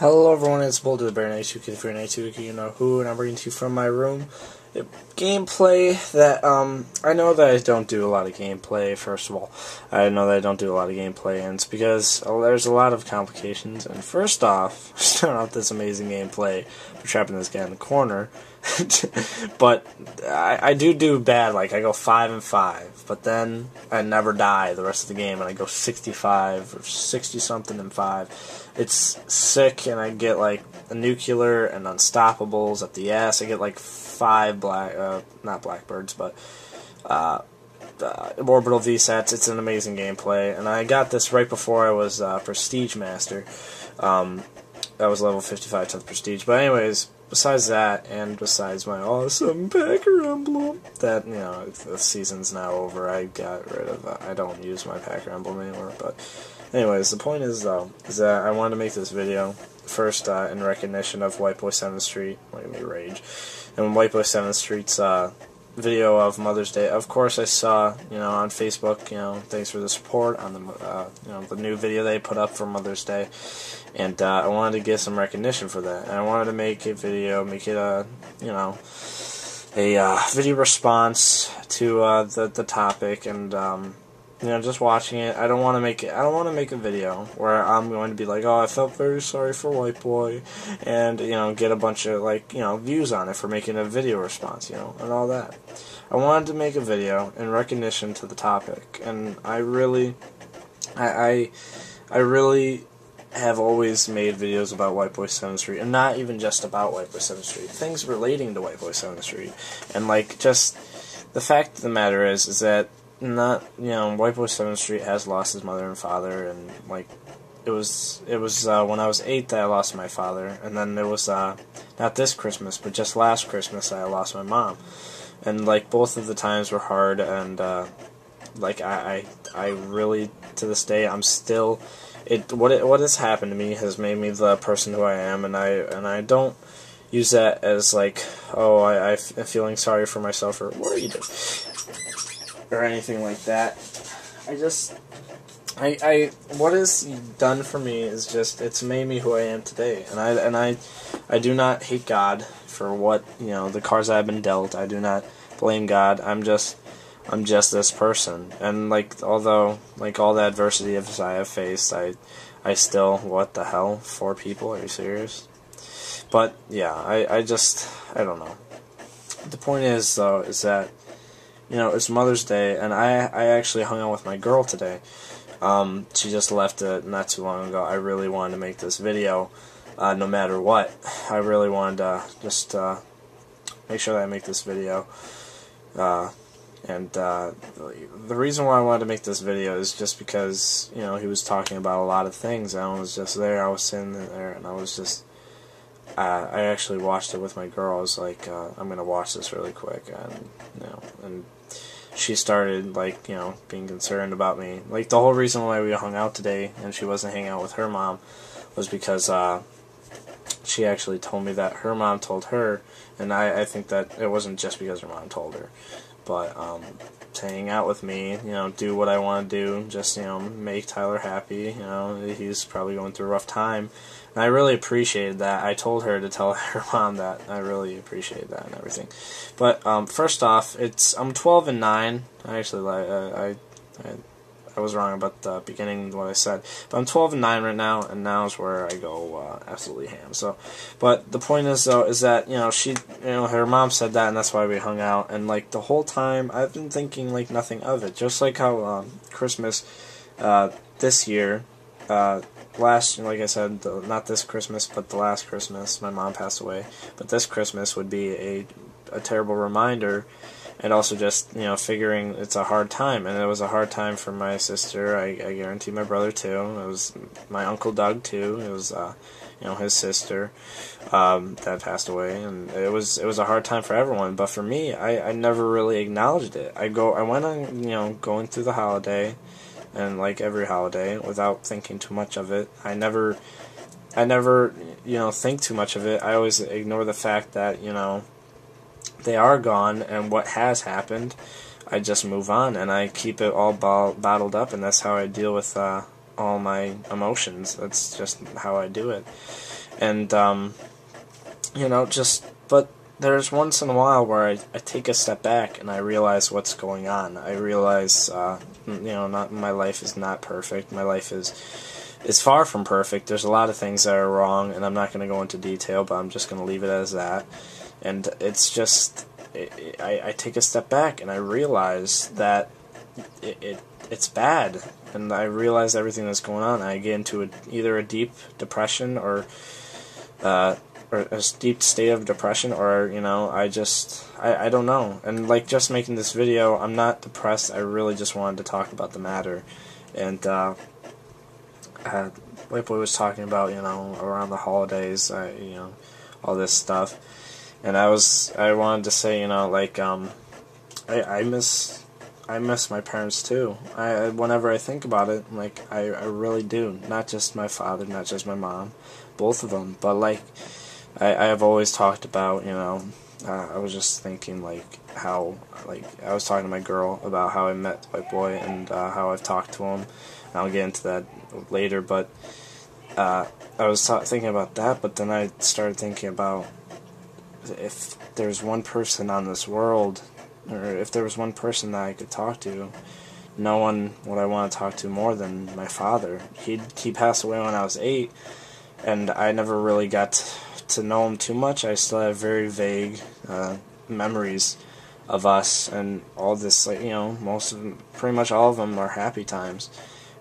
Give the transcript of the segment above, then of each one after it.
Hello everyone, it's BoulderTheBear92, Kid92, you know who, and I'm bringing to you from my room gameplay that, I know that I don't do a lot of gameplay, first of all. I know that I don't do a lot of gameplay, and it's because there's a lot of complications, and first off, starting out this amazing gameplay for trapping this guy in the corner, but I do bad, like I go 5 and 5, but then I never die the rest of the game, and I go 65 or 60 something and 5. It's sick, and I get like a nuclear and unstoppables at the ass. I get like 5 not blackbirds, but orbital VSATs. It's an amazing gameplay, and I got this right before I was Prestige Master. I was level 55 10th Prestige, but anyways, besides that, and besides my awesome Packer Emblem, that, you know, the season's now over, I got rid of I don't use my Packer Emblem anymore, but anyways, the point is, though, is that I wanted to make this video, first, in recognition of White Boy 7th Street, look at me rage, and White Boy 7th Street's, video of Mother's Day. Of course, I saw, you know, on Facebook, you know, thanks for the support on the, you know, the new video they put up for Mother's Day, and I wanted to get some recognition for that. And I wanted to make a video, make it a, you know, a video response to the topic, and you know, just watching it. I don't want to make a video where I'm going to be like, oh, I felt very sorry for White Boy, and, you know, get a bunch of, like, you know, views on it for making a video response, you know, and all that. I wanted to make a video in recognition to the topic, and I really have always made videos about White Boy 7th Street, and not even just about White Boy 7th Street, things relating to White Boy 7th Street, and, like, just the fact of the matter is that not, you know, White Boy 7th Street has lost his mother and father, and, like, it was when I was 8 that I lost my father, and then it was, not this Christmas, but just last Christmas that I lost my mom, and, like, both of the times were hard, and, like, I really, to this day, I'm still, what has happened to me has made me the person who I am, and I don't use that as, like, oh, I'm feeling sorry for myself, or what are you doing? Or anything like that. What it's done for me is just, it's made me who I am today, and I do not hate God for what, you know, the cards I've been dealt. I do not blame God. I'm just this person, and, like, although, like, all the adversity I have faced, I still, what the hell, 4 people? Are you serious? But yeah, I don't know. The point is, though, is that, you know, it's Mother's Day, and I actually hung out with my girl today. She just left it not too long ago. I really wanted to make this video, no matter what. I really wanted to just make sure that I make this video. The reason why I wanted to make this video is just because, you know, he was talking about a lot of things, and I was just there. I was sitting there, and I was just, I actually watched it with my girl. I was like, I'm gonna watch this really quick, and, you know, and she started, like, you know, being concerned about me. Like, the whole reason why we hung out today, and she wasn't hanging out with her mom, was because, she actually told me that her mom told her, and I think that it wasn't just because her mom told her, but, to hang out with me, you know, do what I want to do, just, you know, make Tyler happy, you know, he's probably going through a rough time, and I really appreciated that. I told her to tell her mom that. I really appreciated that and everything. But, first off, I'm 12 and 9, actually, I was wrong about the beginning of what I said, but I'm 12 and 9 right now, and now is where I go absolutely ham. So, but the point is, though, is that, you know, her mom said that, and that's why we hung out. And, like, the whole time I've been thinking, like, nothing of it. Just like how Christmas this year, like I said, not this Christmas, but the last Christmas, my mom passed away. But this Christmas would be a terrible reminder. And also just, you know, figuring it's a hard time. And it was a hard time for my sister. I guarantee my brother, too. It was my Uncle Doug, too. It was, you know, his sister that passed away. And it was a hard time for everyone. But for me, I never really acknowledged it. I went on, you know, going through the holiday, and like every holiday, without thinking too much of it. I never, you know, think too much of it. I always ignore the fact that, you know, they are gone, and what has happened, I just move on, and I keep it all bottled up, and that's how I deal with all my emotions. That's just how I do it. And you know, but there's once in a while where I take a step back and I realize what's going on. I realize, you know, my life is not perfect. My life is far from perfect. There's a lot of things that are wrong, and I'm not going to go into detail, but I'm just going to leave it as that. And it's just, I take a step back and I realize that it's bad, and I realize everything that's going on. I get into either a deep depression or a deep state of depression, or, you know, I don't know. And like, just making this video, I'm not depressed. I really just wanted to talk about the matter. And White Boy was talking about, you know, around the holidays, you know, all this stuff. And I wanted to say, you know, like, I miss my parents too. Whenever I think about it, like, I really do. Not just my father, not just my mom, both of them. But like, I have always talked about, you know, I was just thinking, like, how, like, I was talking to my girl about how I met White Boy and how I've talked to him. And I'll get into that later, but I was thinking about that, but then I started thinking about if there's one person on this world, or if there was one person that I could talk to, no one would I want to talk to more than my father. He passed away when I was 8, and I never really got to know him too much. I still have very vague memories of us and all this, like, you know, most of them, pretty much all of them are happy times,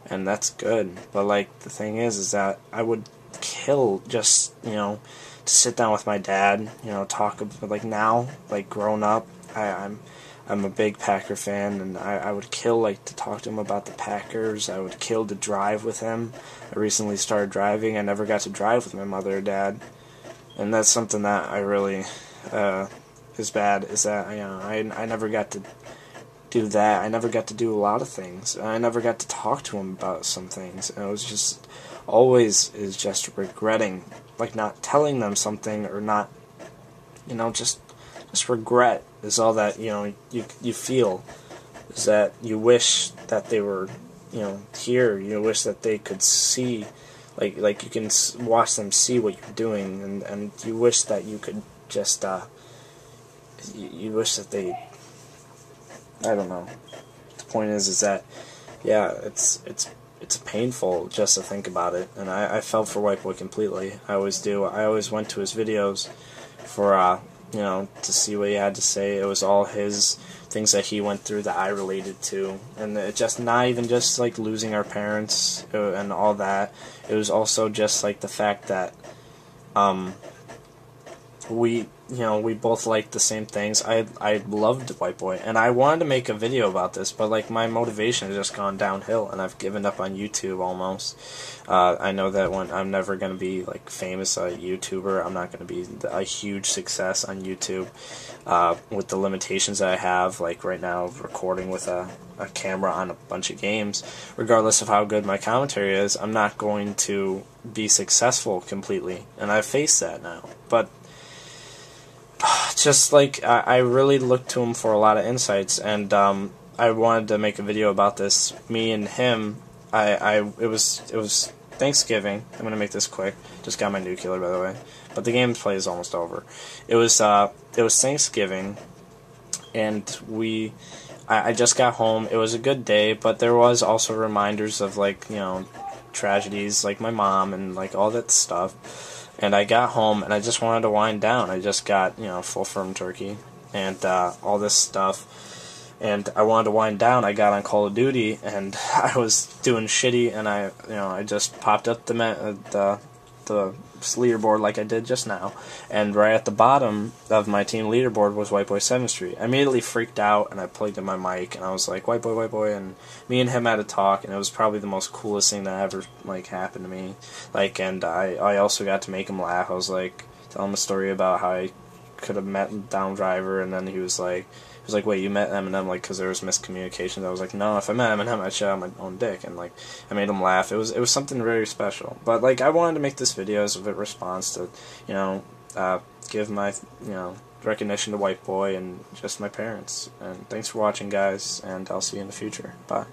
and that's good. But like, the thing is that I would kill just, you know, to sit down with my dad, you know, talk about, like, now, like, grown up, I'm a big Packer fan, and I would kill, like, to talk to him about the Packers. I would kill to drive with him. I recently started driving. I never got to drive with my mother or dad, and that's something that I really is bad, is that, you know, I never got to do that. I never got to do a lot of things. I never got to talk to him about some things, and it was just always is just regretting, like, not telling them something, or not, you know, just regret is all that, you know, you feel, is that you wish that they were, you know, here. You wish that they could see, like you can watch them see what you're doing, and you wish that you could just you wish that they, I don't know. The point is that, yeah, it's painful just to think about it, and I felt for White Boy completely. I always do. I always went to his videos for you know, to see what he had to say. It was all his things that he went through that I related to, and it just, not even just like losing our parents and all that. It was also just like the fact that we both liked the same things. I loved White Boy, and I wanted to make a video about this, but like, my motivation has just gone downhill, and I've given up on YouTube almost. I know that when I'm never going to be like famous YouTuber, I'm not going to be a huge success on YouTube with the limitations that I have, like right now, recording with a camera on a bunch of games. Regardless of how good my commentary is, I'm not going to be successful completely, and I've faced that now. But just like, I really looked to him for a lot of insights, and I wanted to make a video about this. Me and him, it was Thanksgiving. I'm gonna make this quick. Just got my nuclear, by the way, but the gameplay is almost over. It was Thanksgiving, and I just got home. It was a good day, but there was also reminders of, like, you know, tragedies, like my mom and like all that stuff. And I got home, and I just wanted to wind down. I just got, you know, full firm turkey and all this stuff. And I wanted to wind down. I got on Call of Duty, and I was doing shitty, and I just popped up the leaderboard like I did just now, and right at the bottom of my team leaderboard was White Boy 7th Street. I immediately freaked out, and I plugged in my mic, and I was like, White Boy, and me and him had a talk, and it was probably the most coolest thing that ever, like, happened to me. Like, and I also got to make him laugh. I was like, tell him a story about how I could have met Down Driver, and then he was like, wait, you met Eminem, like, because there was miscommunication. I was like, no, if I met Eminem, I'd shut out my own dick, and, like, I made him laugh. It was something very special. But, like, I wanted to make this video as a response to, you know, give my, you know, recognition to White Boy and just my parents. And thanks for watching, guys, and I'll see you in the future. Bye.